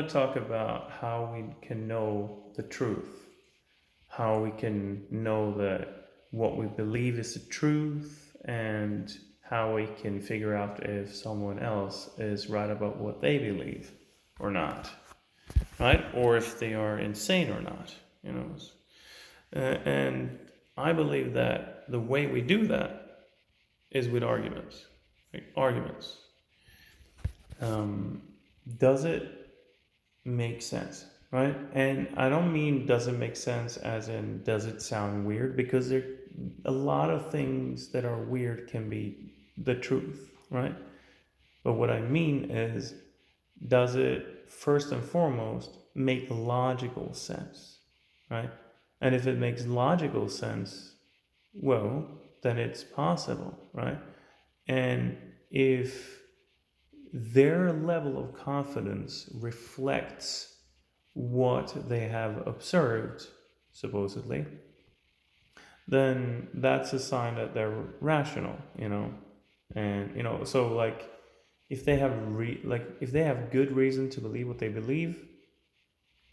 Talk about how we can know the truth, how we can know that what we believe is the truth, and how we can figure out if someone else is right about what they believe or not, right? Or if they are insane or not, you know. And I believe that the way we do that is with arguments. Like arguments. Does it make sense, right? And I don't mean does it make sense as in does it sound weird, because there a lot of things that are weird can be the truth, right? But what I mean is, does it first and foremost make logical sense, right? And if it makes logical sense, well, then it's possible, right? And if their level of confidence reflects what they have observed, supposedly, then that's a sign that they're rational, you know. And so like if they have if they have good reason to believe what they believe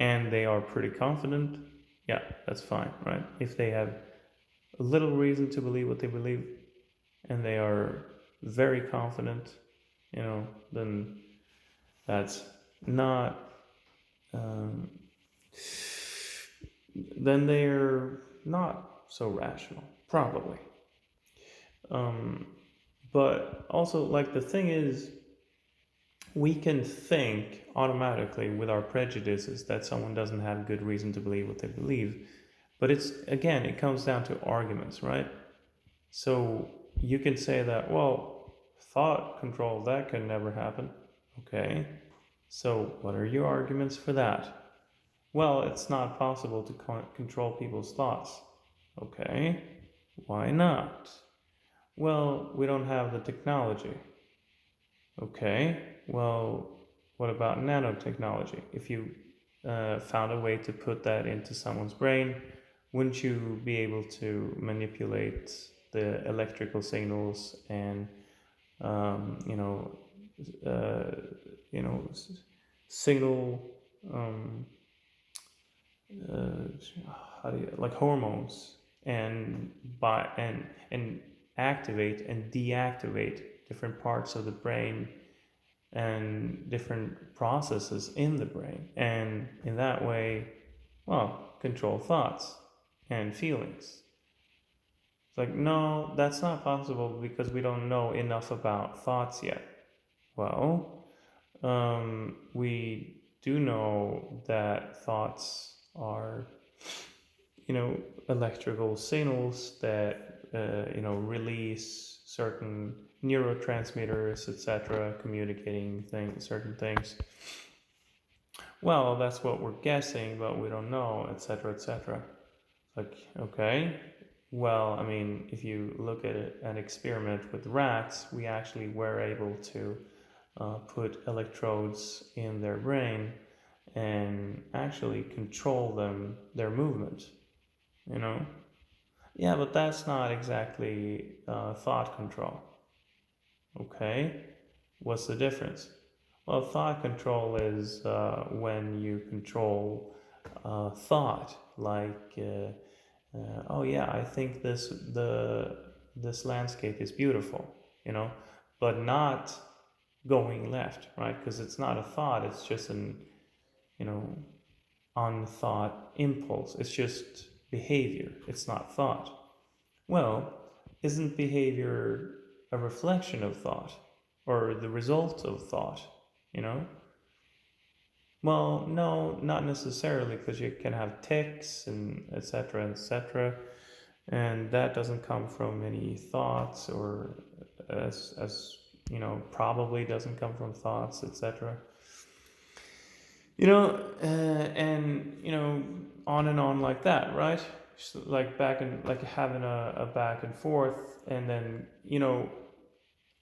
and they are pretty confident, yeah, that's fine, right? If they have a little reason to believe what they believe and they are very confident, then that's not um, then they're not so rational, probably. But also, like, the thing is, we can think automatically with our prejudices that someone doesn't have good reason to believe what they believe. But it's, again, it comes down to arguments, right? So you can say that, well, thought control, that could never happen. Okay. So what are your arguments for that? Well, it's not possible to control people's thoughts. Okay. Why not? Well, we don't have the technology. Okay. Well, what about nanotechnology? If you found a way to put that into someone's brain, wouldn't you be able to manipulate the electrical signals and um, you know uh, signal um, uh, how do you, like hormones, and and activate and deactivate different parts of the brain and different processes in the brain, and in that way, well, control thoughts and feelings. It's like, no, that's not possible because we don't know enough about thoughts yet. Well, we do know that thoughts are, electrical signals that, release certain neurotransmitters, etc., communicating certain things. Well, that's what we're guessing, but we don't know, etc., etc. Like, okay, well, I mean, if you look at an experiment with rats, we actually were able to put electrodes in their brain and actually control their movement, you know? Yeah, but that's not exactly thought control. Okay, what's the difference? Well, thought control is when you control thought, like, oh yeah, I think this landscape is beautiful, but not going left, right? Because it's not a thought; it's just an you know unthought impulse. It's just behavior. It's not thought. Well, isn't behavior a reflection of thought or the result of thought? You know? Well, no, not necessarily, because you can have tics and etc. etc. And that doesn't come from any thoughts, or as probably doesn't come from thoughts, etc. And on and on like that, right? Just like back and like having a back and forth, and then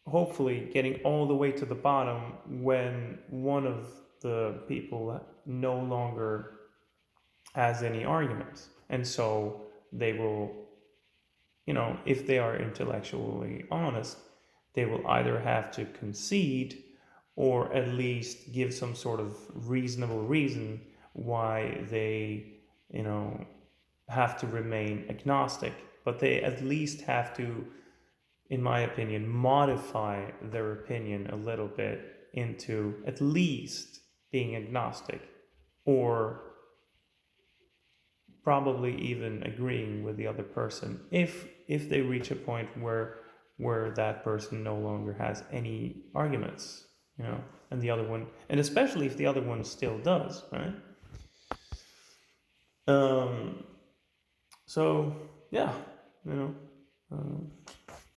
hopefully getting all the way to the bottom when one of the people no longer has any arguments, and so they will, if they are intellectually honest, they will either have to concede or at least give some sort of reasonable reason why they, have to remain agnostic. But they at least have to, in my opinion, modify their opinion a little bit into at least being agnostic, or probably even agreeing with the other person if they reach a point where that person no longer has any arguments, and the other one, and especially if the other one still does, right? So yeah,